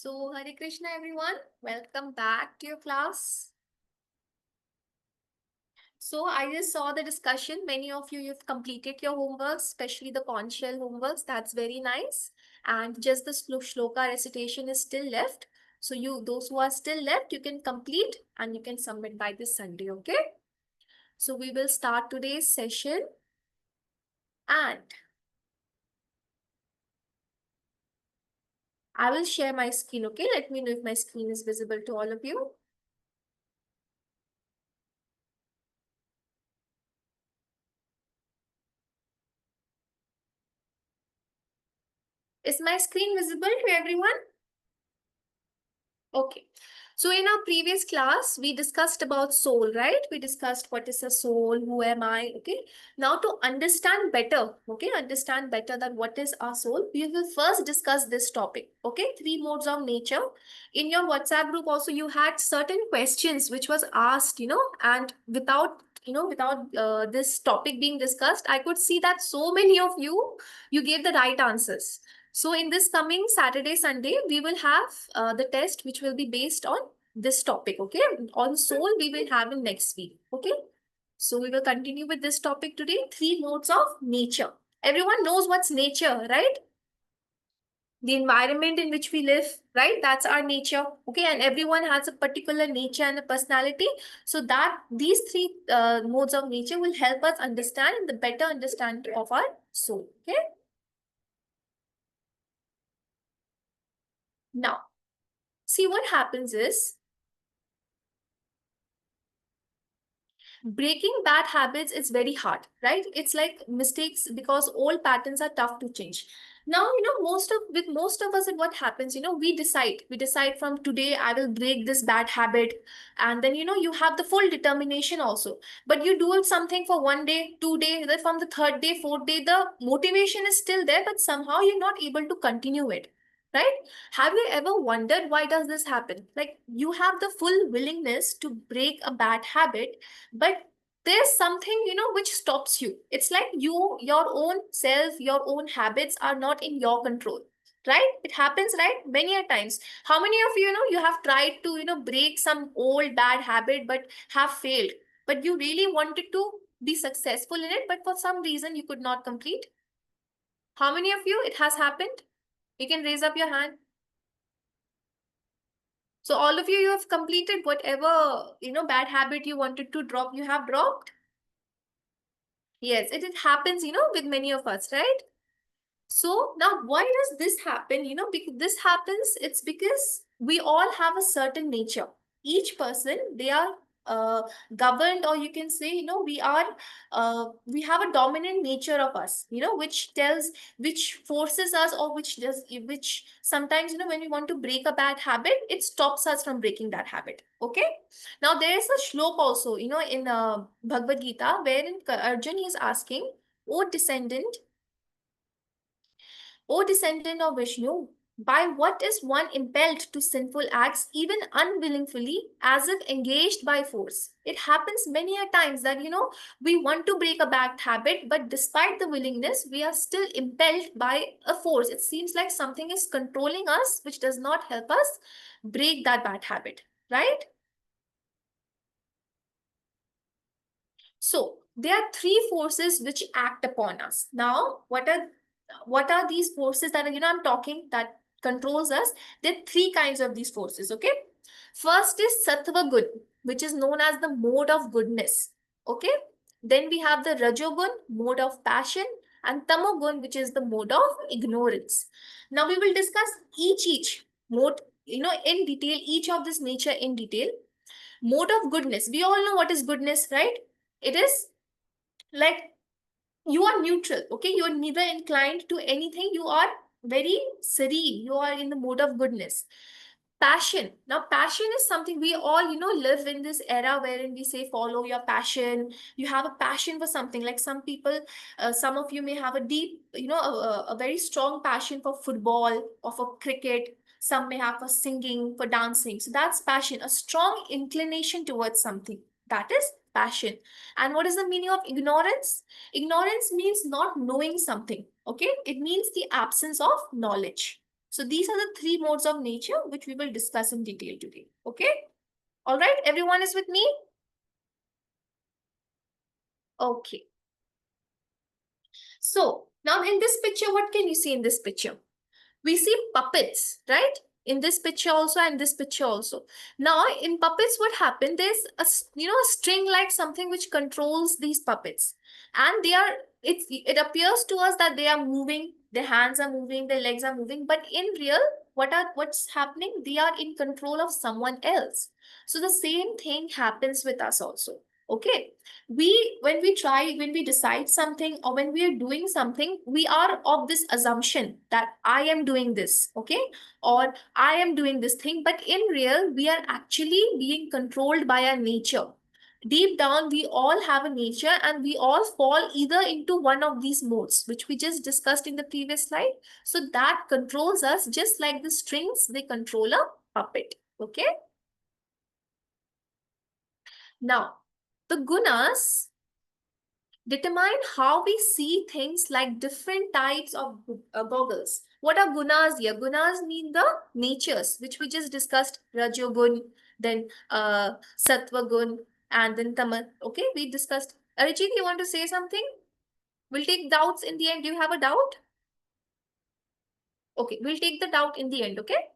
So, Hare Krishna, everyone. Welcome back to your class. So, I just saw the discussion. Many of you, you've completed your homework, especially the conch shell homeworks. That's very nice. And just the shloka recitation is still left. So, those who are still left, you can complete and you can submit by this Sunday. Okay. So, we will start today's session. And I will share my screen. Okay. Let me know if my screen is visible to all of you. Is my screen visible to everyone? Okay. So in our previous class, we discussed about soul, right? We discussed what is a soul, who am I, okay? Now to understand better, okay, understand better that what is our soul, we will first discuss this topic, okay? Three modes of nature. In your WhatsApp group also, you had certain questions which was asked, and without this topic being discussed, I could see that so many of you gave the right answers. So in this coming Saturday, Sunday, we will have the test which will be based on this topic, okay? On soul, we will have in next week, okay? So we will continue with this topic today, three modes of nature. Everyone knows what's nature, right? The environment in which we live, right? That's our nature, okay? And everyone has a particular nature and a personality. So that these three modes of nature will help us understand the better understanding of our soul, okay? Now, see what happens is breaking bad habits is very hard, right? It's like mistakes because old patterns are tough to change. Now, most of us, and what happens, we decide from today, I will break this bad habit. And then, you have the full determination also. But you do it something for 1 day, 2 day, then from the third day, fourth day, the motivation is still there, but somehow you're not able to continue it. Right? Have you ever wondered why does this happen? Like you have the full willingness to break a bad habit, but there's something which stops you. It's like your own self, your own habits are not in your control, right? It happens, right? Many a times. How many of you have tried to break some old bad habit but have failed, but you really wanted to be successful in it, but for some reason you could not complete? How many of you it has happened? You can raise up your hand. So all of you have completed whatever bad habit you wanted to drop, you have dropped. Yes, it happens, with many of us, right? So now why does this happen? Because this happens, it's because we all have a certain nature. Each person, they are uh, governed, or you can say, we have a dominant nature of us, which forces us, or which sometimes, when we want to break a bad habit, it stops us from breaking that habit. Okay. Now there is a shlok also, in Bhagavad Gita, wherein Arjun is asking, O descendant, O descendant of Vishnu, by what is one impelled to sinful acts, even unwillingly, as if engaged by force? It happens many a times that, we want to break a bad habit, but despite the willingness, we are still impelled by a force. It seems like something is controlling us, which does not help us break that bad habit, right? So there are three forces which act upon us. Now, what are these forces that I'm talking that controls us? There are three kinds of these forces. Okay, first is sattva gun, which is known as the mode of goodness. Okay, then we have the rajogun, mode of passion, and tamogun, which is the mode of ignorance. Now we will discuss each mode, in detail, each of this nature in detail. Mode of goodness, we all know what is goodness, right? It is like you are neutral, okay? You are neither inclined to anything. You are very serene. You are in the mode of goodness. Passion. Now, passion is something we all, live in this era wherein we say follow your passion. You have a passion for something. Like some people, some of you may have a deep, a very strong passion for football or for cricket. Some may have for singing, for dancing. So that's passion, a strong inclination towards something. That is passion. And what is the meaning of ignorance? Ignorance means not knowing something. Okay, it means the absence of knowledge. So these are the three modes of nature which we will discuss in detail today. Okay. All right. Everyone is with me? Okay. So now in this picture, what can you see in this picture? We see puppets, right? In this picture also and this picture also. Now in puppets, what happened? There's a string like something which controls these puppets, and it appears to us that they are moving, their hands are moving, their legs are moving, but in real, what's happening? They are in control of someone else. So the same thing happens with us also. Okay, when we decide something or when we are doing something, we are of this assumption that I am doing this, okay, or I am doing this thing, but in real we are actually being controlled by our nature. Deep down we all have a nature and we all fall either into one of these modes which we just discussed in the previous slide. So that controls us, just like the strings, they control a puppet. Okay, now the gunas determine how we see things, like different types of goggles. What are gunas here? Gunas mean the natures, which we just discussed, Rajogun, then Sattva gun, and then Tamal. Okay, we discussed. Arijit, you want to say something? We'll take doubts in the end. Do you have a doubt? Okay, we'll take the doubt in the end, okay?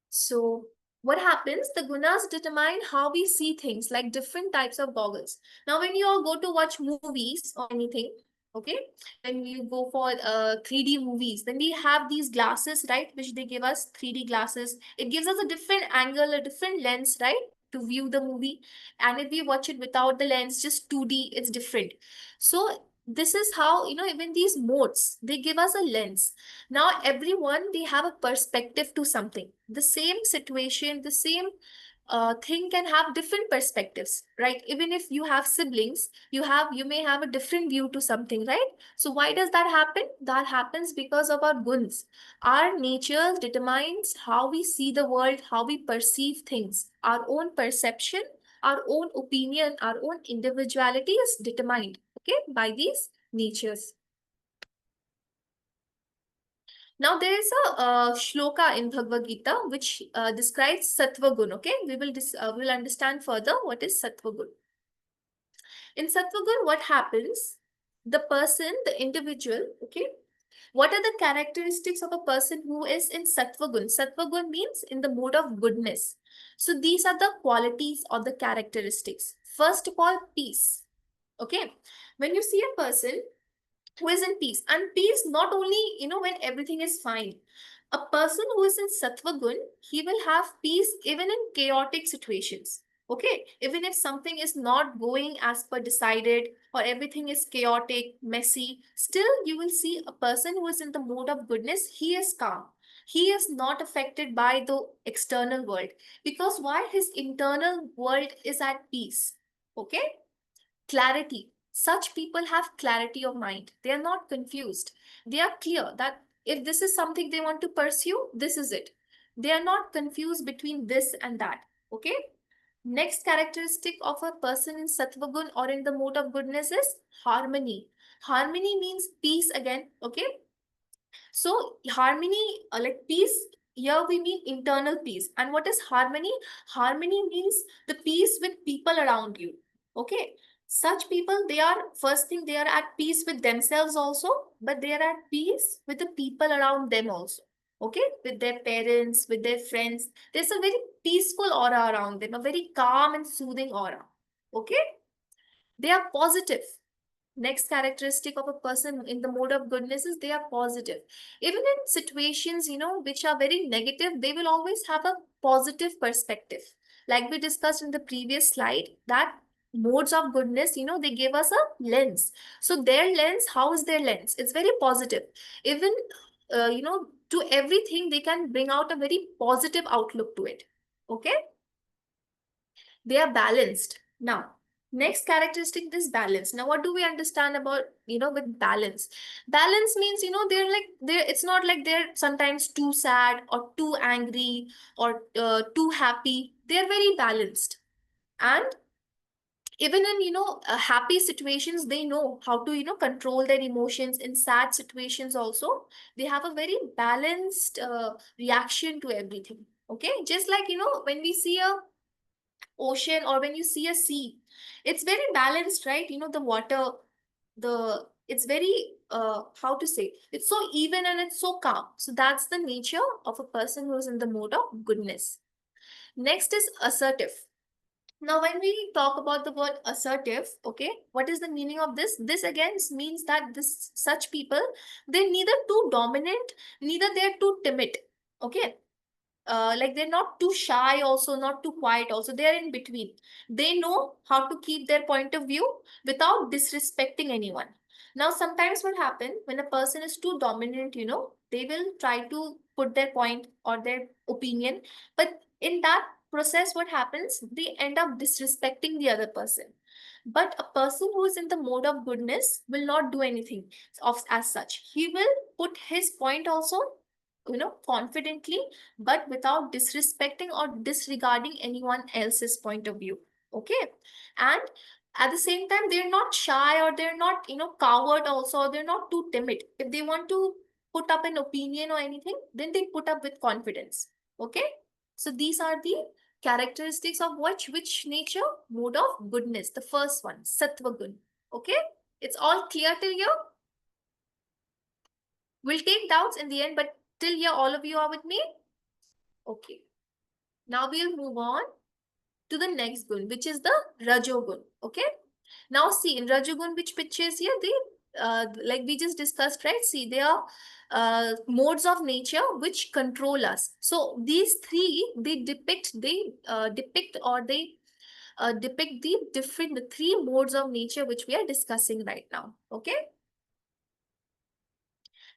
So what happens? The gunas determine how we see things, like different types of goggles. Now, when you all go to watch movies or anything, okay, when you go for 3D movies, then we have these glasses, right, which they give us, 3D glasses. It gives us a different angle, a different lens, right, to view the movie. And if we watch it without the lens, just 2D, it's different. So this is how, even these modes, they give us a lens. Now everyone, they have a perspective to something. The same situation, the same thing can have different perspectives, right? Even if you have siblings, you may have a different view to something, right? So why does that happen? That happens because of our guns. Our nature determines how we see the world, how we perceive things. Our own perception, our own opinion, our own individuality is determined, okay, by these natures. Now there is a shloka in Bhagavad Gita which describes sattva gun. Okay, we will understand further what is sattva gun. In sattva gun, what happens? The person, the individual. Okay, what are the characteristics of a person who is in sattva gun? Sattva gun means in the mode of goodness. So these are the qualities or the characteristics. First of all, peace. Okay, when you see a person who is in peace, and peace not only when everything is fine. A person who is in sattva gun, he will have peace even in chaotic situations. Okay, even if something is not going as per decided, or everything is chaotic, messy, still you will see a person who is in the mode of goodness, he is calm. He is not affected by the external world, because why? His internal world is at peace. Okay, clarity. Such people have clarity of mind. They are not confused. They are clear that if this is something they want to pursue, this is it. They are not confused between this and that. Okay. Next characteristic of a person in Sattva Gun or in the mode of goodness is harmony. Harmony means peace again. Okay. So harmony, like peace, here we mean internal peace. And what is harmony? Harmony means the peace with people around you. Okay. Such people, they are, first thing, they are at peace with themselves also, but they are at peace with the people around them also. Okay. With their parents, with their friends. There's a very peaceful aura around them, a very calm and soothing aura. Okay. They are positive. Next characteristic of a person in the mode of goodness is they are positive. Even in situations, which are very negative, they will always have a positive perspective. Like we discussed in the previous slide, that modes of goodness, they give us a lens. So their lens, how is their lens? It's very positive. Even, to everything, they can bring out a very positive outlook to it. Okay? They are balanced. Now, next characteristic is balance. Now, what do we understand about, with balance? Balance means, it's not like they're sometimes too sad or too angry or too happy. They're very balanced. And even in happy situations, they know how to control their emotions. In sad situations also, they have a very balanced reaction to everything. Okay, just like when we see a ocean or when you see a sea, it's very balanced, right? The water, the it's very how to say, it's so even and it's so calm. So that's the nature of a person who's in the mode of goodness. Next is assertive. Now, when we talk about the word assertive, okay, what is the meaning of this? This again means that this such people, they're neither too dominant, neither they're too timid. Okay, like they're not too shy, also not too quiet. Also, they're in between. They know how to keep their point of view without disrespecting anyone. Now, sometimes what happens when a person is too dominant, they will try to put their point or their opinion, but in that process, what happens? They end up disrespecting the other person. But a person who is in the mode of goodness will not do anything of as such. He will put his point also, confidently, but without disrespecting or disregarding anyone else's point of view. Okay, and at the same time, they're not shy or they're not coward also, or they're not too timid. If they want to put up an opinion or anything, then they put up with confidence. Okay, so these are the characteristics of which nature? Mode of goodness. The first one, sattva gun. Okay, it's all clear till here. We'll take doubts in the end, but till here all of you are with me. Okay, now we'll move on to the next gun, which is the rajogun. Okay, now see, in rajogun, which pictures here, they like we just discussed, right? See, they are modes of nature which control us. So these three, they depict the three modes of nature which we are discussing right now. Okay,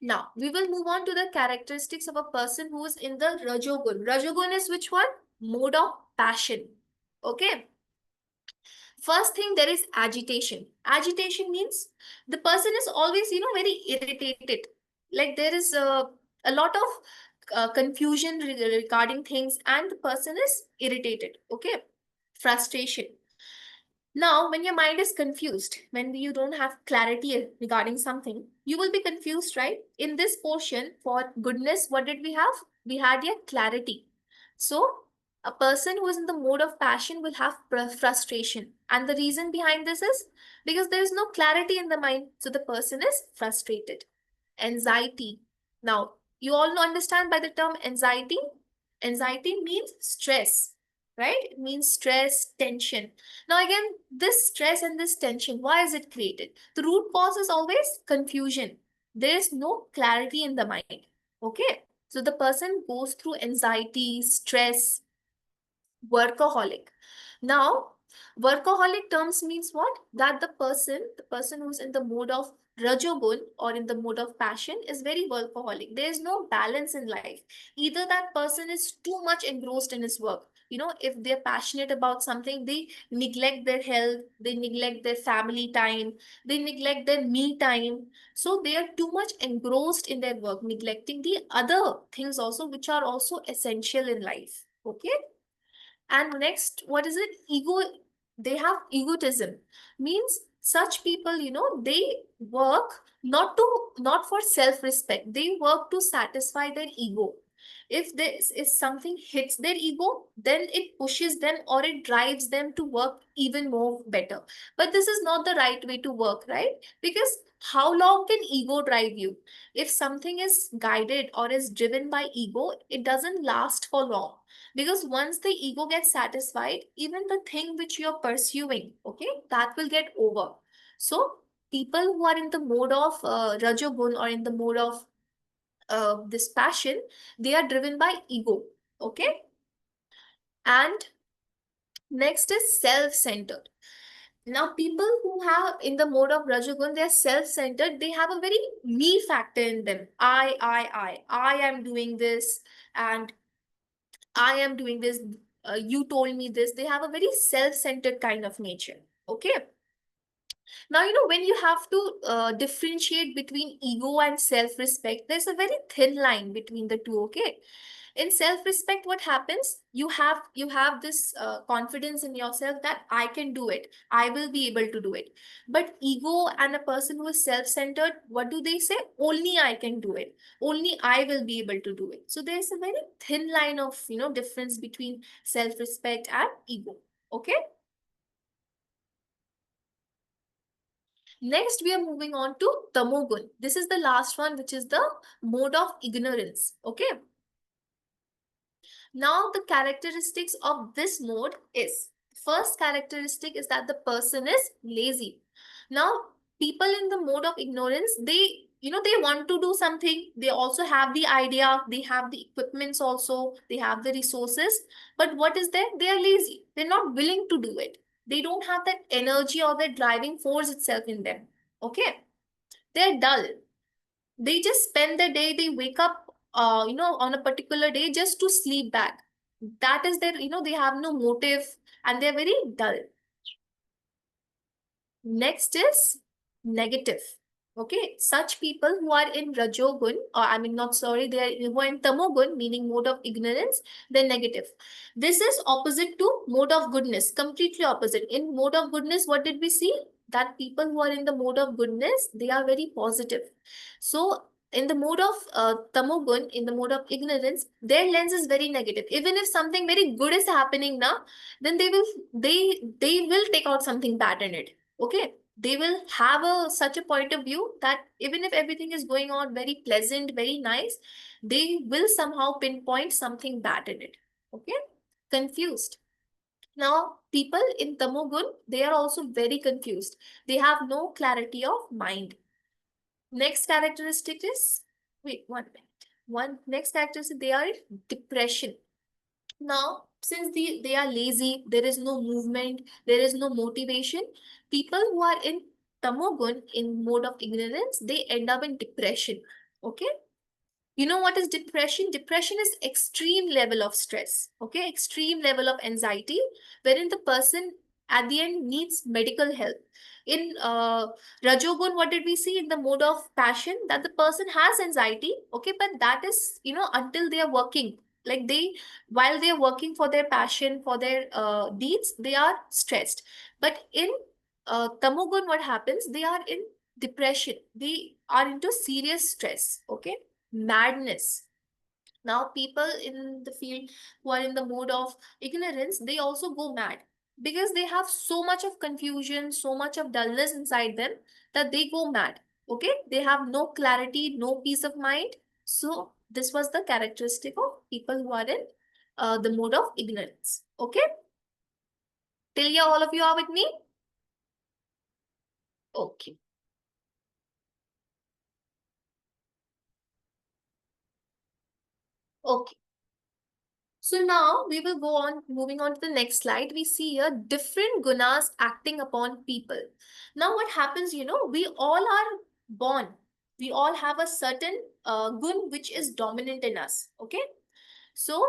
now we will move on to the characteristics of a person who is in the rajogun. Rajogun is which one? Mode of passion. Okay, first thing, there is agitation. Agitation means the person is always very irritated. Like there is a lot of confusion regarding things, and the person is irritated. Okay, frustration. Now, when your mind is confused, when you don't have clarity regarding something, you will be confused, right? In this portion, for goodness, what did we have? We had a clarity. So, a person who is in the mode of passion will have frustration. And the reason behind this is because there is no clarity in the mind. So, the person is frustrated. Anxiety. Now, you all understand by the term anxiety. Anxiety means stress, right? It means stress, tension. Now, again, this stress and this tension, why is it created? The root cause is always confusion. There is no clarity in the mind. Okay. So the person goes through anxiety, stress, workaholic. Now, workaholic terms means what? That the person who's in the mode of rajogun or in the mode of passion is very workaholic. There is no balance in life. Either that person is too much engrossed in his work. If they're passionate about something, they neglect their health, they neglect their family time, they neglect their me time. So they are too much engrossed in their work, neglecting the other things also, which are also essential in life. Okay. And next, what is it? Ego. They have egotism. Means such people, they work not for self-respect. They work to satisfy their ego. If this is something hits their ego, then it pushes them or it drives them to work even more better. But this is not the right way to work, right? Because how long can ego drive you? If something is guided or is driven by ego, it doesn't last for long, because once the ego gets satisfied, even the thing which you're pursuing, okay, that will get over. So people who are in the mode of rajogun or in the mode of this passion, they are driven by ego. Okay, and next is self-centered. Now, people who have in the mode of rajogun, they're self-centered. They have a very me factor in them. I am doing this, and I am doing this, you told me this. They have a very self-centered kind of nature. Okay. Now, when you have to differentiate between ego and self-respect, there's a very thin line between the two, okay? In self-respect, what happens? You have this confidence in yourself that I can do it. I will be able to do it. But ego and a person who is self-centered, what do they say? Only I can do it. Only I will be able to do it. So there's a very thin line of, difference between self-respect and ego. Okay? Next, we are moving on to tamogun. This is the last one, which is the mode of ignorance. Okay. Now, the characteristics of this mode is, first characteristic is that the person is lazy. Now, people in the mode of ignorance, they want to do something. They also have the idea, they have the equipments also, they have the resources. But what is there? They are lazy. They're not willing to do it. They don't have that energy or that driving force itself in them. Okay. They're dull. They just spend the day, they wake up on a particular day just to sleep back. That is their, they have no motive, and they're very dull. Next is negative. Okay, such people who are in Rajogun, or I mean, not sorry, they are who are in Tamogun, meaning mode of ignorance, they're negative. This is opposite to mode of goodness, completely opposite. In mode of goodness, what did we see? That people who are in the mode of goodness, they are very positive. So, in the mode of Tamogun, in the mode of ignorance, their lens is very negative. Even if something very good is happening now, then they will take out something bad in it. Okay, they will have such a point of view that even if everything is going on very pleasant, very nice, they will somehow pinpoint something bad in it. Okay, confused. Now, people in Tamogun, they are also very confused. They have no clarity of mind. Next characteristic is, wait, 1 minute. One next characteristic, they are in depression. Now, since they are lazy, there is no movement, there is no motivation. People who are in tamogun, in mode of ignorance, they end up in depression. Okay. You know what is depression? Depression is extreme level of stress. Okay. Extreme level of anxiety, wherein the person at the end needs medical help. In Rajogun, what did we see in the mode of passion? That the person has anxiety, okay, but that is, until they are working. Like while they are working for their passion, for their deeds, they are stressed. But in Tamogun, what happens? They are in depression. They are into serious stress, okay, madness. Now, people in the field who are in the mode of ignorance, they also go mad because they have so much of confusion, so much of dullness inside them that they go mad. Okay, they have no clarity, no peace of mind. So, this was the characteristic of people who are in the mode of ignorance. Okay, till here, all of you are with me? Okay. Okay. So now we will go on, moving on to the next slide. We see here different gunas acting upon people. Now what happens, we all are born. We all have a certain gun which is dominant in us. Okay. So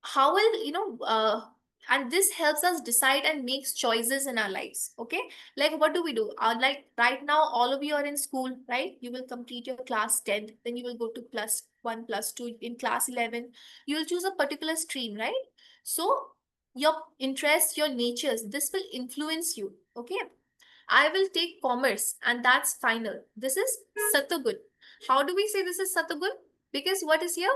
how will and this helps us decide and makes choices in our lives. Okay, like what do we do? Like right now all of you are in school, right? You will complete your class 10th, then you will go to +1 +2 in class 11. You will choose a particular stream, right? So your interests, your natures, this will influence you. Okay, I will take commerce and that's final. This is Satagun. How do we say this is Satagun? Because what is here?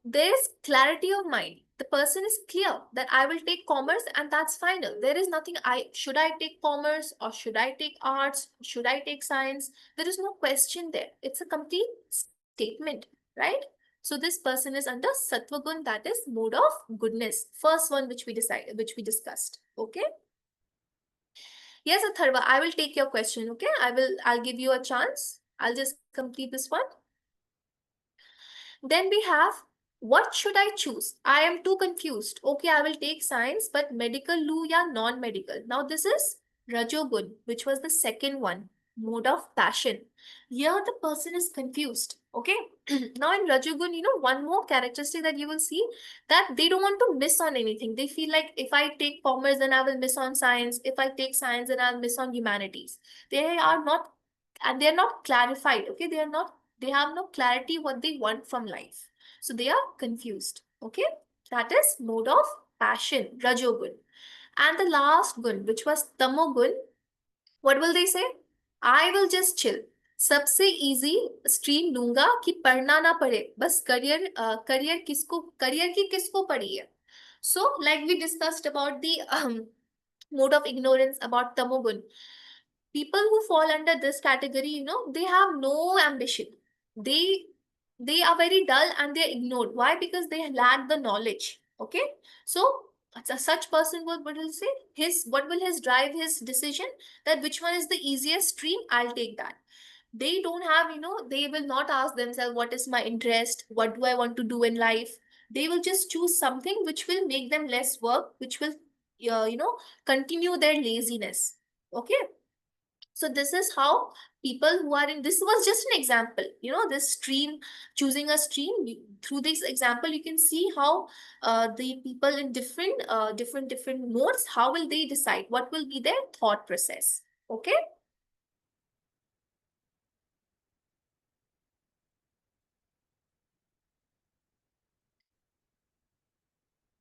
There is clarity of mind. The person is clear that I will take commerce and that's final. There is nothing should I take commerce or should I take arts? Should I take science? There is no question there. It's a complete statement, right? So this person is under Sattvagun, that is mode of goodness. First one which we discussed. Okay. Yes, Atharva, I will take your question. Okay. I'll give you a chance. I'll just complete this one. Then we have, what should I choose? I am too confused. Okay, I will take science, but medical lu ya non-medical. Now this is Rajogun, which was the second one, mode of passion. Here the person is confused. Okay. Now in Rajogun, one more characteristic that you will see, that they don't want to miss on anything. They feel like if I take commerce, then I will miss on science. If I take science, then I'll miss on humanities. They are not, and they are not clarified. Okay. They have no clarity what they want from life. So they are confused. Okay. That is mode of passion, Rajogun. And the last gun, which was Tamogun, what will they say? I will just chill. सबसे easy stream लूंगा कि पढ़ना ना पड़े, बस career की किसको पड़ी है. So like we discussed about the mode of ignorance about tamogun, people who fall under this category, they have no ambition. They are very dull and they're ignored. Why? Because they lack the knowledge. Okay. So such person, what will say, what will his drive his decision, that which one is the easiest stream, I'll take that. They don't have, they will not ask themselves what is my interest, what do I want to do in life. They will just choose something which will make them less work, which will continue their laziness. Okay. So this is how people who are in, this was just an example, this stream, choosing a stream. Through this example, you can see how the people in different modes, how will they decide, what will be their thought process. Okay.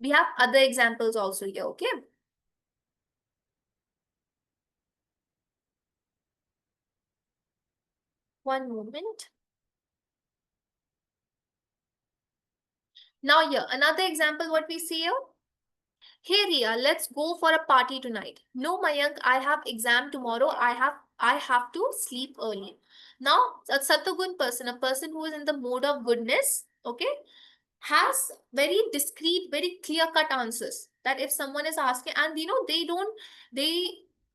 We have other examples also here. Okay. One moment. Now here, another example what we see here. Hey Ria, let's go for a party tonight. No, Mayank, I have exam tomorrow. I have to sleep early. Now, a Satagun person, a person who is in the mode of goodness, okay, has very discreet, very clear-cut answers. That if someone is asking, and they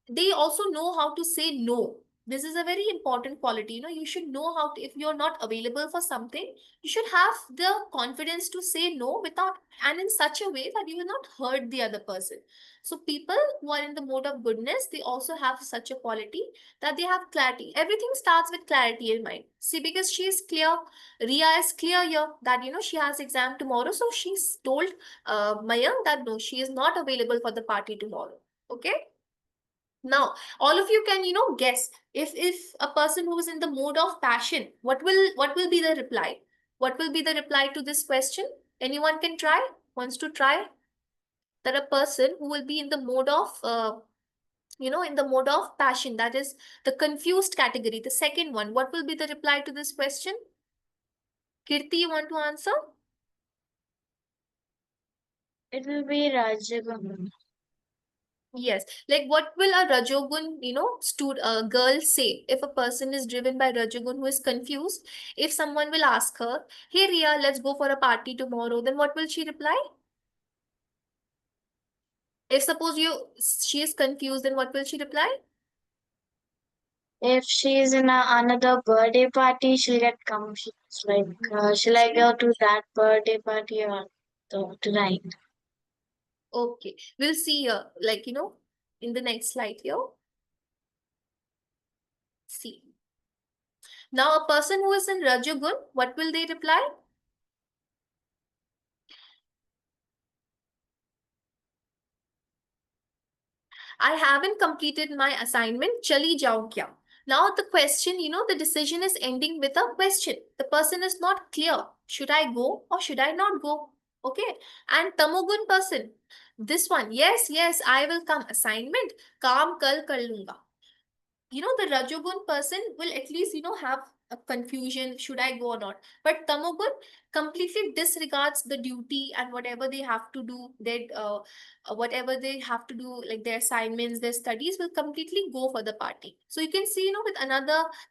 they also know how to say no. This is a very important quality. You should know how to, if you're not available for something, you should have the confidence to say no without, and in such a way that you will not hurt the other person. So people who are in the mode of goodness, they also have such a quality, that they have clarity. Everything starts with clarity in mind. See, because she is clear, Ria is clear here that she has exam tomorrow, so she's told Mayank that no, she is not available for the party tomorrow. Okay. Now, all of you can guess, if a person who is in the mode of passion, what will be the reply? What will be the reply to this question? Anyone can try? Wants to try? That a person who will be in the mode of in the mode of passion, that is the confused category, the second one, what will be the reply to this question? Kirti, you want to answer? It will be Rajagun. Yes, like what will a Rajogun, girl say if a person is driven by Rajogun who is confused? If someone will ask her, "Hey Ria, let's go for a party tomorrow," then what will she reply? If suppose she is confused, then what will she reply? If she is in another birthday party, she'll get confused. Like, shall I go to that birthday party or tonight? Okay, we'll see here, like in the next slide here. See. Now a person who is in Rajogun, what will they reply? I haven't completed my assignment. Chali jao kya? Now the question, the decision is ending with a question. The person is not clear. Should I go or should I not go? Okay. And Tamogun person, this one, yes, yes, I will come. Assignment, काम कल कर लूंगा. The Rajogun person will at least, have a confusion, should I go or not? But Tamogun completely disregards the duty and whatever they have to do, whatever they have to do, like their assignments, their studies, will completely go for the party. So you can see,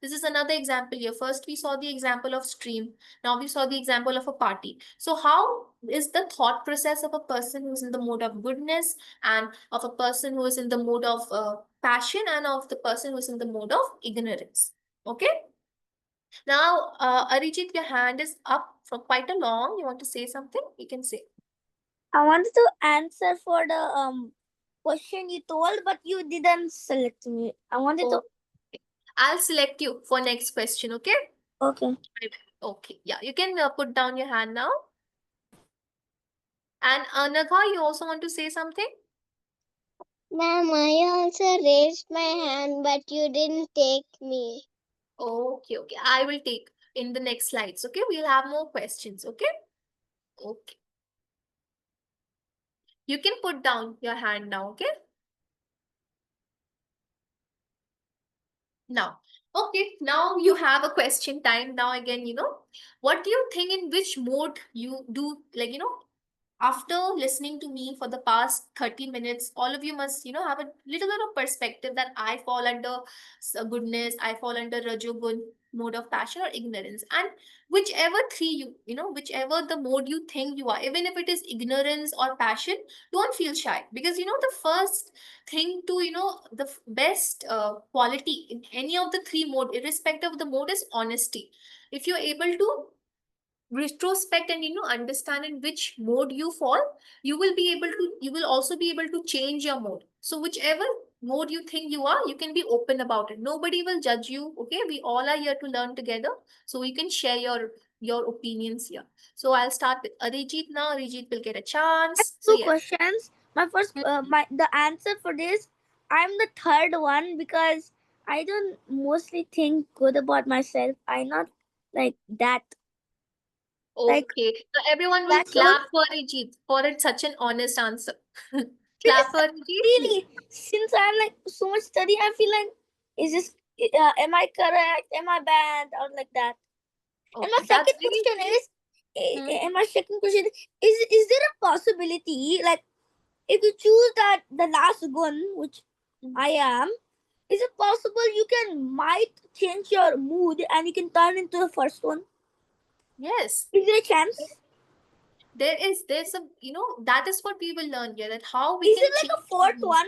this is another example here. First, we saw the example of stream. Now we saw the example of a party. So how is the thought process of a person who's in the mode of goodness, and of a person who is in the mode of passion, and of the person who is in the mode of ignorance? Okay. Now, Arijit, your hand is up for quite a long. You want to say something? You can say. I wanted to answer for the question you told, but you didn't select me. I wanted to. I'll select you for next question, okay? Okay. Okay, yeah, you can put down your hand now. And Anagha, you also want to say something? Ma'am, I also raised my hand, but you didn't take me. Okay, okay. I will take in the next slides, okay? We'll have more questions, okay? Okay. You can put down your hand now, okay? Now, okay, now you have a question time. Now again, what do you think in which mode you do, like, after listening to me for the past 30 minutes, all of you must, have a little bit of perspective that I fall under goodness, I fall under Rajogun, mode of passion or ignorance. And whichever three whichever the mode you think you are, even if it is ignorance or passion, don't feel shy. Because, the first thing to, the best quality in any of the three mode, irrespective of the mode, is honesty. If you're able to retrospect and understand in which mode you fall, you will also be able to change your mode. So whichever mode you think you are, you can be open about it. Nobody will judge you, okay? We all are here to learn together, so you can share your opinions here. So I'll start with Arijit now. Arijit will get a chance. So Two yes. questions. My first, Mhm. the answer for this, I'm the third one because I don't mostly think good about myself. I'm not like that. Like Okay, so everyone will that shows. clap for Arijit for it, such an honest answer. Because Clap for Arijit, please. really, since I'm like so much study, I feel like, is this, am I correct? Am I bad? Or like that. And my Okay, that's second very. question is, Hmm. and my second question is there a possibility, like, if you choose that the last gun, which I am, is it possible you can might change your mood and you can turn into the first one? Yes. Is there a chance? There's a, that is what we will learn here, that how we Is can it change like a our fourth mood. one?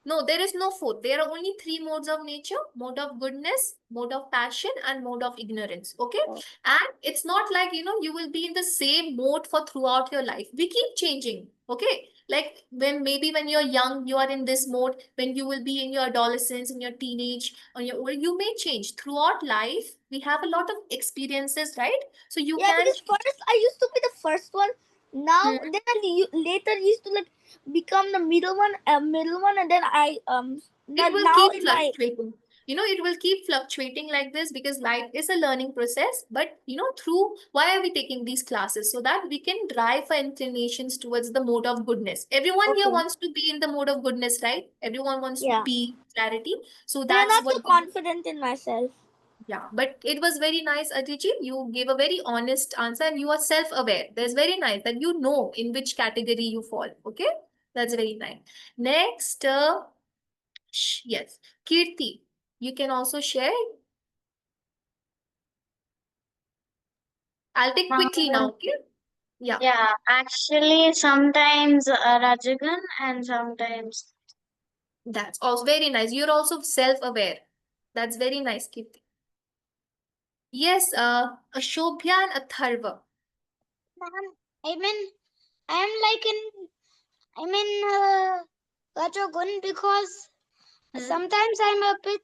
No, there is no fourth. There are only three modes of nature: mode of goodness, mode of passion, and mode of ignorance. Okay. Oh. And it's not like, you will be in the same mode for throughout your life. We keep changing. Okay. Like when you're young, you are in this mode. When you will be in your adolescence, in your teenage, or you may change throughout life. We have a lot of experiences, right? So you Yeah, can because first I used to be the first one. Now change. then later used to like become the middle one, and then I It will now keep in my. fluctuating. It will keep fluctuating like this because life is a learning process. But, through why are we taking these classes? So that we can drive our inclinations towards the mode of goodness. Everyone here Okay. wants to be in the mode of goodness, right? Everyone wants Yeah. peace, clarity. So But I'm that's not what so confident in myself. yeah. But it was very nice, Aditi. You gave a very honest answer and you are self-aware. That's very nice that you know in which category you fall. Okay. That's very nice. Next, yes, Kirti, you can also share. I'll take quickly now, okay? Yeah, Yeah, actually, sometimes Rajagan and sometimes. that's also very nice. You're also self-aware. That's very nice, Kirti. Yes, Ashobhya and Atharva. Ma'am, I mean, I am like in, I'm in Rajagun because Hmm? sometimes I'm a bit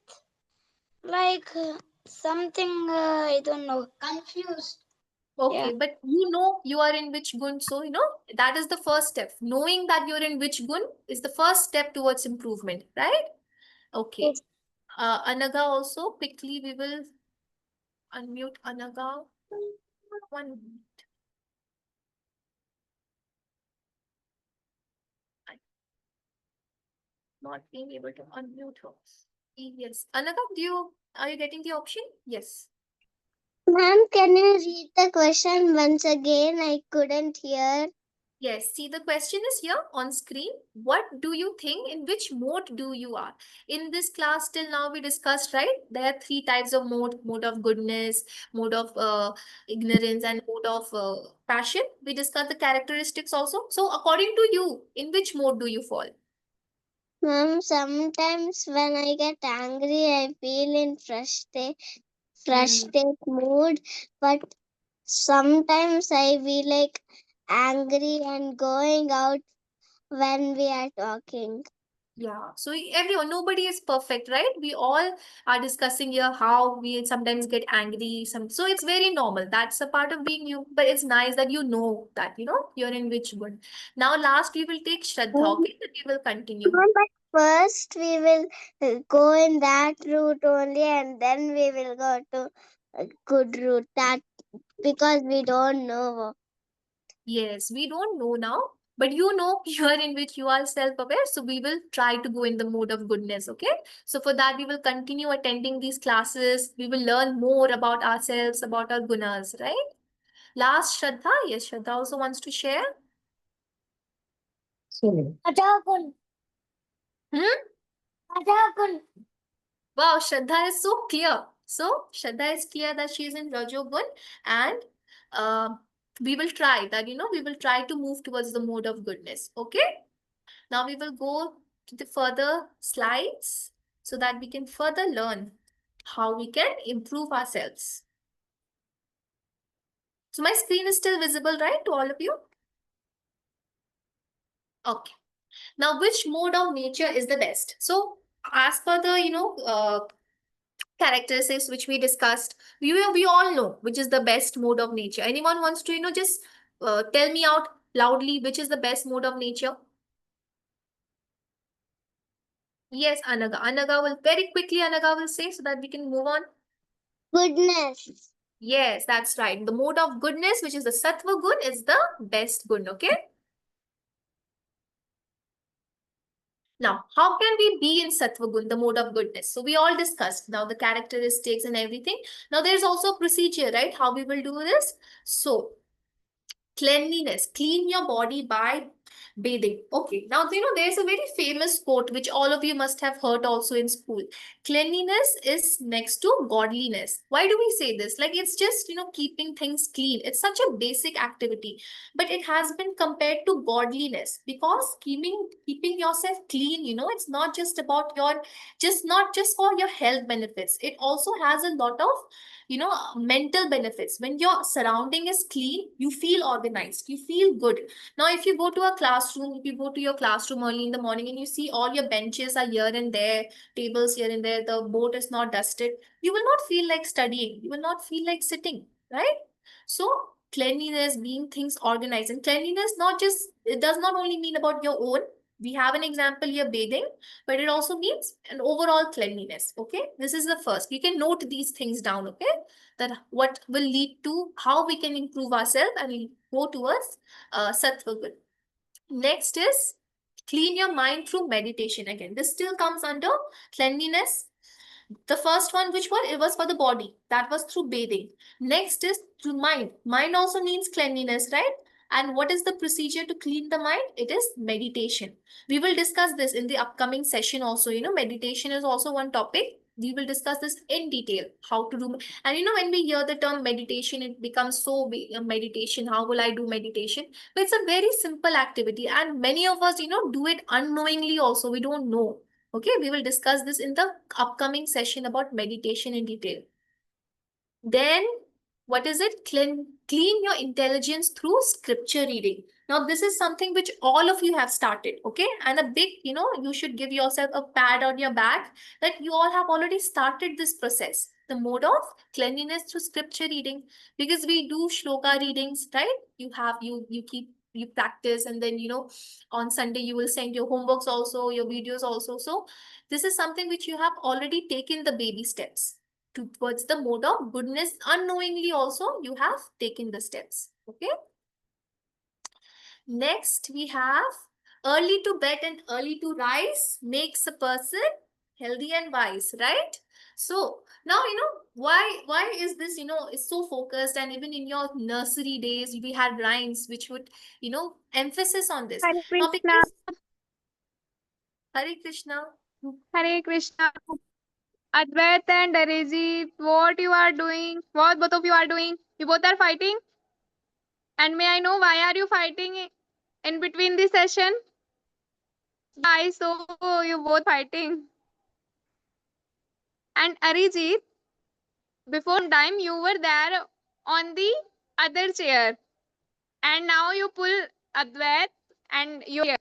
like something, I don't know, confused. Okay, Yeah. but you are in which gun, so that is the first step. Knowing that you're in which gun is the first step towards improvement, right? Okay. Yes. Anaga also, quickly we will unmute Anaga. 1 minute. Not being able to unmute her. Yes. Anaga, are you getting the option? Yes. Ma'am, can you read the question once again? I couldn't hear. Yes. See, the question is here on screen. What do you think? In which mode do you are? In this class till now we discussed, right? There are three types of mode: mode of goodness, mode of ignorance, and mode of passion. We discussed the characteristics also. So according to you, in which mode do you fall? Ma'am, sometimes when I get angry, I feel in Hmm. frustrate mood, but sometimes I feel like angry and going out when we are talking. Yeah, so everyone, nobody is perfect, right? We all are discussing here how we sometimes get angry. So it's very normal. That's a part of being you. But it's nice that you know that, you're in which good. Now, last we will take Shraddha, okay? Then we will continue. But first we will go in that route only, and then we will go to a good route. That because we don't know. Yes, we don't know now, but you know here in which you are self-aware. So we will try to go in the mode of goodness, okay? So for that, we will continue attending these classes. We will learn more about ourselves, about our gunas, right? Last, Shraddha. Yes, Shraddha also wants to share. Ajagun. Hmm? Ajagun. Wow, Shraddha is so clear. So Shraddha is clear that she is in Rajogun, and uh, we will try that, we will try to move towards the mode of goodness, okay? Now we will go to the further slides so that we can further learn how we can improve ourselves. So my screen is still visible, right, to all of you? Okay. Now, which mode of nature is the best? So as per the, characteristics which we discussed, we all know which is the best mode of nature. Anyone wants to, just tell me out loudly which is the best mode of nature? Yes, Anaga. Anaga will very quickly, Anaga will say so that we can move on. Goodness. Yes, that's right. The mode of goodness, which is the sattva gun, is the best gun, okay? Now, how can we be in sattva gun, the mode of goodness? So we all discussed now the characteristics and everything. Now there's also a procedure, right? How we will do this. So cleanliness, clean your body by bathing. Okay, now there's a very famous quote which all of you must have heard also in school. Cleanliness is next to godliness. Why do we say this? Like it's just keeping things clean. It's such a basic activity, but it has been compared to godliness because keeping yourself clean, it's not just about not just for your health benefits. It also has a lot of mental benefits. When your surrounding is clean, you feel organized, you feel good. Now if you go to a classroom, if you go to your classroom early in the morning and you see all your benches are here and there, tables here and there, the board is not dusted, you will not feel like studying, you will not feel like sitting, right? So cleanliness, being things organized, and cleanliness not just, it does not only mean about your own. We have an example here, bathing, but it also means an overall cleanliness. Okay, this is the first. You can note these things down. Okay, that what will lead to how we can improve ourselves and go towards sattva good. Next is clean your mind through meditation. Again, this still comes under cleanliness. The first one, which one? It was for the body. That was through bathing. Next is through mind. Mind also means cleanliness, right? And what is the procedure to clean the mind? It is meditation. We will discuss this in the upcoming session also. Meditation is also one topic. We will discuss this in detail, how to do. And when we hear the term meditation, it becomes so big, meditation. How will I do meditation? But it's a very simple activity. And many of us, do it unknowingly also. We don't know. Okay, we will discuss this in the upcoming session about meditation in detail. Then, what is it? Clean your intelligence through scripture reading. Now, this is something which all of you have started, okay? And a big, you should give yourself a pad on your back that you all have already started this process. The mode of cleanliness through scripture reading, because we do shloka readings, right? You practice, and then on Sunday you will send your homeworks also, your videos also. So this is something which you have already taken the baby steps towards the mode of goodness. Unknowingly also you have taken the steps. Okay, next we have early to bed and early to rise makes a person healthy and wise, right? So now why is this is so focused, and even in your nursery days we had rhymes which would emphasis on this. Hare Now Krishna, because Hare Krishna. Hare Krishna. Advait and Darezi, what you are doing? What both of you are doing? You both are fighting? And may I know why are you fighting in between the session? I saw you both fighting. And Arijit, before time you were there on the other chair. And now you pull Advait and you here.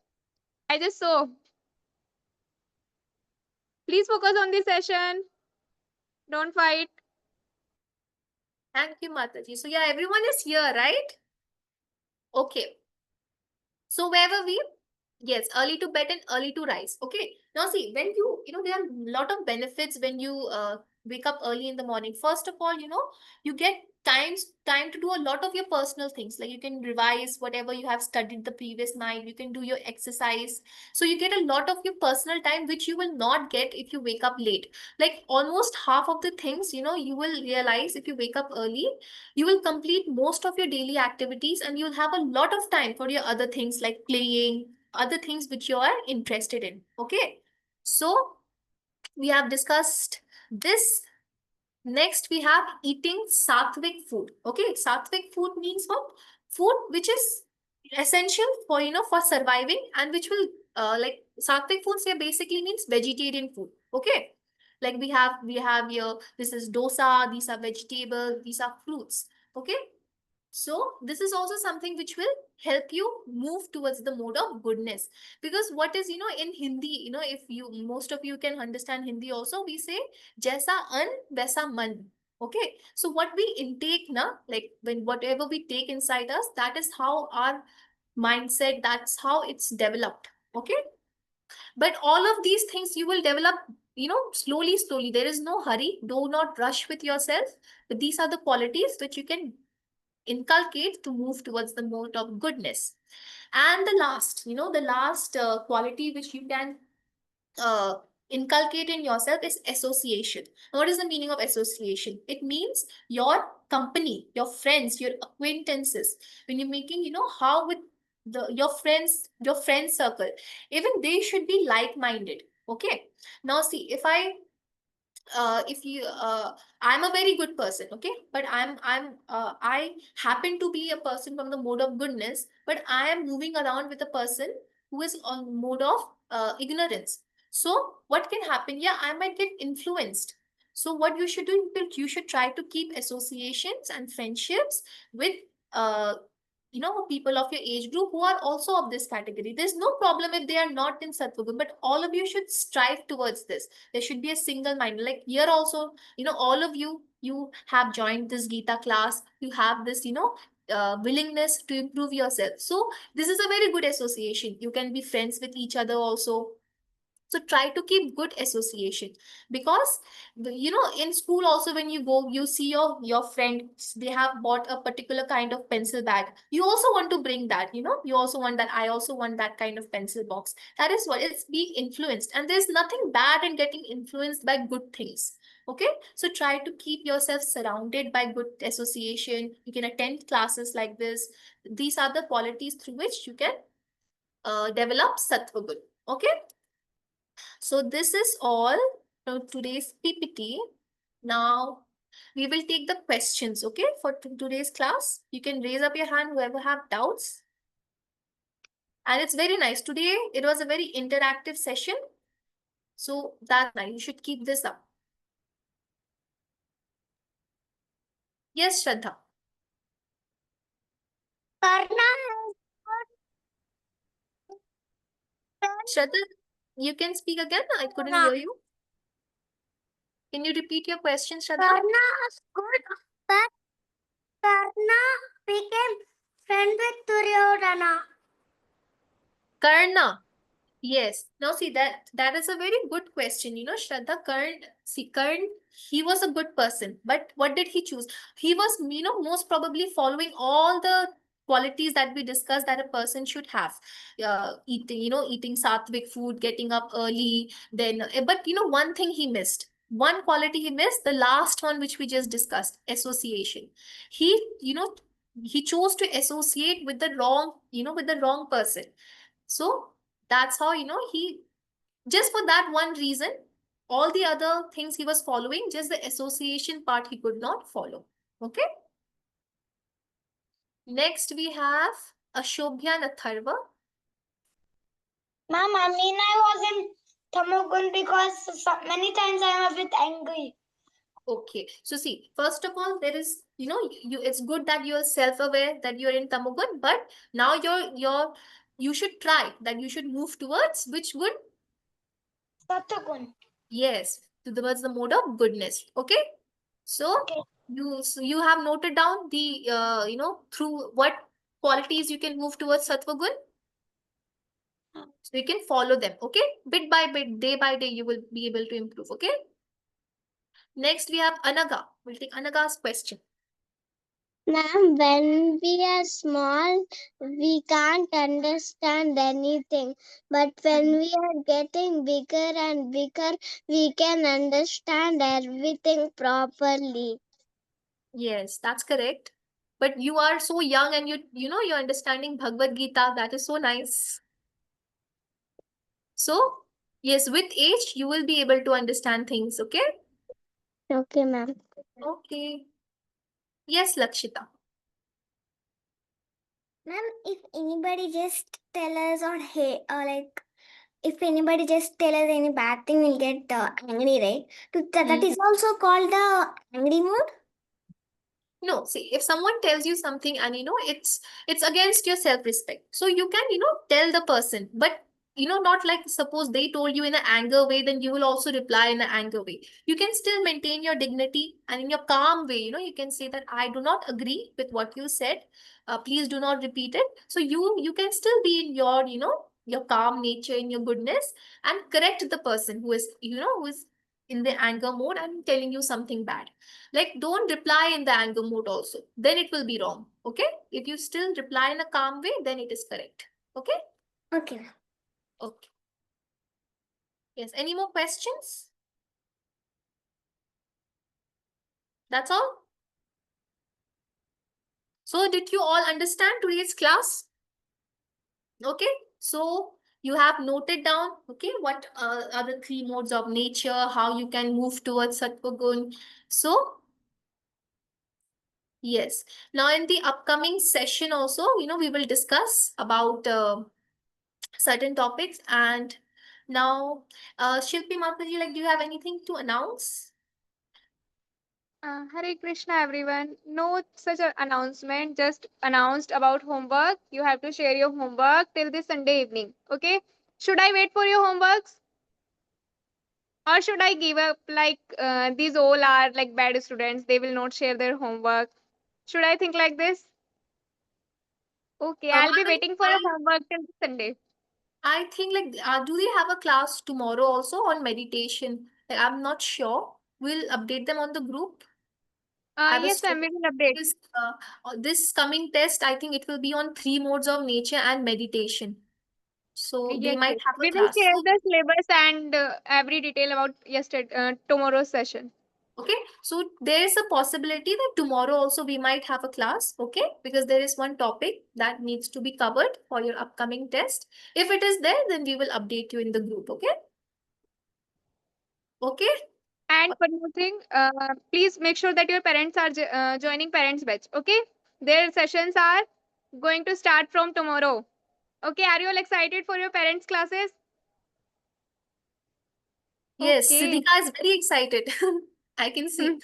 I just saw. Please focus on this session. Don't fight. Thank you, Mataji. So yeah, everyone is here, right? Okay. So where were we? Yes, early to bed and early to rise. Okay. Now see, when there are a lot of benefits when you wake up early in the morning. First of all, you get time to do a lot of your personal things. Like you can revise whatever you have studied the previous night. You can do your exercise. So you get a lot of your personal time, which you will not get if you wake up late. Like almost half of the things, you will realize if you wake up early, you will complete most of your daily activities and you'll have a lot of time for your other things like playing, other things which you are interested in. Okay. So we have discussed this. Next, we have eating sattvic food. Okay. Sattvic food means what? Food which is essential for, for surviving and which will, like sattvic foods here basically means vegetarian food. Okay. Like we have here, this is dosa, these are vegetables, these are fruits. Okay. So this is also something which will help you move towards the mode of goodness. Because what is, in Hindi, if most of you can understand Hindi also, we say, Jaisa an, vaisa man. Okay. So what we intake, like when whatever we take inside us, that is how our mindset, that's how it's developed. Okay. But all of these things you will develop, slowly. There is no hurry. Do not rush with yourself. But these are the qualities which you can inculcate to move towards the mode of goodness. And the last quality which you can uh, inculcate in yourself is association. What is the meaning of association? It means your company, your friends, your acquaintances. When you're making, how with your friend circle, even they should be like-minded. Okay. Now see, if you I'm a very good person, okay, but I happen to be a person from the mode of goodness, but I am moving around with a person who is on mode of ignorance. So what can happen? Yeah, I might get influenced. So what you should do, you should try to keep associations and friendships with uh people of your age group who are also of this category. There's no problem if they are not in Sattvagun, but all of you should strive towards this. There should be a single mind. Like here also, all of you have joined this Gita class. You have this, willingness to improve yourself. So this is a very good association. You can be friends with each other also. So try to keep good association, because in school also, when you go, you see your friends, they have bought a particular kind of pencil bag. You also want to bring that, you also want that. I also want that kind of pencil box. That is what it's being influenced, and there's nothing bad in getting influenced by good things. Okay, so try to keep yourself surrounded by good association. You can attend classes like this. These are the qualities through which you can develop sattva good. Okay. So this is all for today's PPT. Now we will take the questions, okay, for today's class. You can raise up your hand, whoever have doubts. And it's very nice. Today, it was a very interactive session. So that's nice. You should keep this up. Yes, Shraddha. Shraddha, you can speak again. I couldn't hear you. Can you repeat your question, Shraddha? Karna is good, but Karna became friend with Duryodhana. Karna. Yes. Now see, that is a very good question. Shraddha, Karn, he was a good person, but what did he choose? He was, most probably following all the qualities that we discussed that a person should have. Eating sattvic food, getting up early, then, but one thing he missed. One quality he missed, the last one which we just discussed, association. He chose to associate with the wrong person. So that's how, he, just for that one reason, all the other things he was following, just the association part he could not follow. Okay. Next we have Ashobhya and Atharva. Ma'am, I mean, I was in Tamogun because many times I am a bit angry. Okay. So see, first of all, there is, it's good that you're self-aware that you're in Tamogun, but now you should try that you should move towards which good? Satagun. Yes, towards the mode of goodness. Okay. So Okay. you have noted down the through what qualities you can move towards sattva gun. So you can follow them. Okay. Bit by bit, day by day, you will be able to improve. Okay. Next we have Anaga. We'll take Anaga's question. Ma'am, when we are small, we can't understand anything. But when we are getting bigger and bigger, we can understand everything properly. Yes, that's correct. But you are so young and you're understanding Bhagavad Gita. That is so nice. So, yes, with age, you will be able to understand things. Okay. Okay, ma'am. Okay. Yes, Lakshita. Ma'am, if anybody just tell us or hey, or like if anybody just tell us any bad thing, we'll get angry, right? That is also called the angry mood. No, see, if someone tells you something and it's against your self-respect, so you can tell the person, but not like suppose they told you in an anger way, then you will also reply in an anger way. You can still maintain your dignity and in your calm way, you can say that I do not agree with what you said. Please do not repeat it. So you can still be in your your calm nature, in your goodness, and correct the person who is in the anger mode and telling you something bad. Like, don't reply in the anger mode also. Then it will be wrong. Okay? If you still reply in a calm way, then it is correct. Okay? Okay. Okay. Yes. Any more questions? That's all? So, did you all understand today's class? Okay. So, you have noted down, okay, what are the three modes of nature, how you can move towards Sattva Gun. So, yes. Now, in the upcoming session also, we will discuss about certain topics. And now, Shilpi Mataji, like, do you have anything to announce? Hare Krishna, everyone. No such an announcement, just announced about homework. You have to share your homework till this Sunday evening. Okay? Should I wait for your homeworks? Or should I give up? Like, these all are like bad students, they will not share their homework. Should I think like this? Okay, I'll be Mataji, waiting for your homework till this Sunday. I think, like, do they have a class tomorrow also on meditation? Like, I'm not sure. We'll update them on the group. I was Yes, ma'am, told we will update. this coming test, I think it will be on three modes of nature and meditation. So they Yes, might yes. have a We will class. share So, the syllabus and every detail about yesterday, tomorrow's session. okay, so there is a possibility that tomorrow also we might have a class, okay? Because there is one topic that needs to be covered for your upcoming test. If it is there, then we will update you in the group, okay? Okay? And one more thing, please make sure that your parents are joining parents batch. Okay, their sessions are going to start from tomorrow. Okay, are you all excited for your parents' classes? Yes, Okay. Siddhika is very excited. I can see.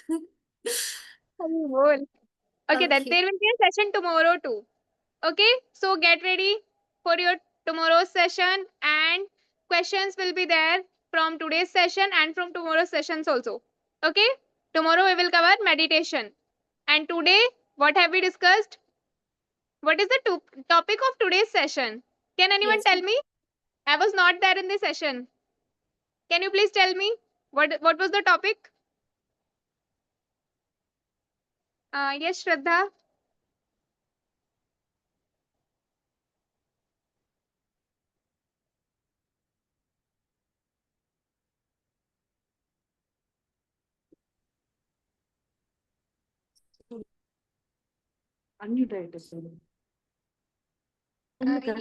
Haribol. Okay, then Okay. there will be a session tomorrow too. Okay, so get ready for your tomorrow's session, and questions will be there from today's session and from tomorrow's sessions also. Okay, tomorrow we will cover meditation, and today what have we discussed? What is the topic of today's session? Can anyone Yes. tell me? I was not there in the session. Can you please tell me what was the topic? Yes, Shraddha.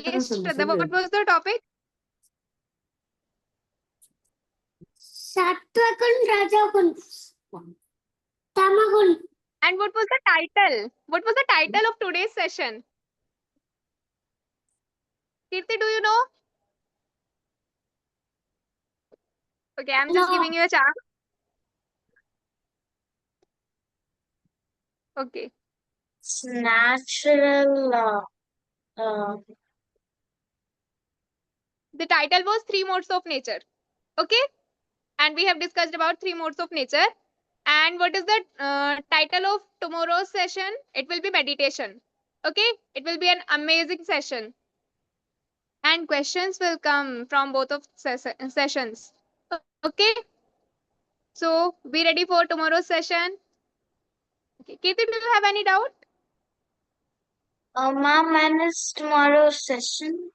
Yes, Shraddha. What was the topic? Sattvagun, Rajagun, Tamagun. And what was the title? What was the title of today's session? Kirti, do you know? Okay, I'm just No. giving you a chance. Okay. It's natural. The title was Three Modes of Nature. Okay? And we have discussed about 3 modes of nature. And what is the title of tomorrow's session? It will be meditation. Okay, it will be an amazing session. And questions will come from both of sessions. Okay, so be ready for tomorrow's session. Okay. Kirti, do you have any doubt? Ma'am, when is tomorrow's session?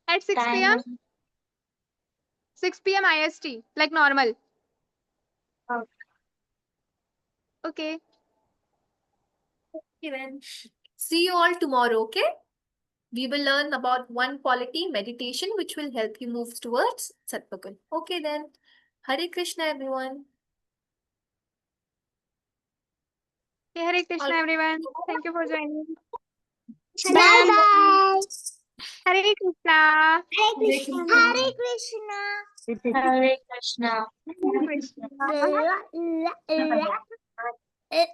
At 6 p.m. Time? 6 p.m. IST, like normal. Okay. Okay. Okay, then. See you all tomorrow, okay? We will learn about one quality meditation which will help you move towards Satpagal. Okay, then. Hare Krishna, everyone. Okay, Hare Krishna, everyone. Thank you for joining. Bye bye. Hare Krishna. Hare Krishna. Hare Krishna. Hare Krishna. Uh,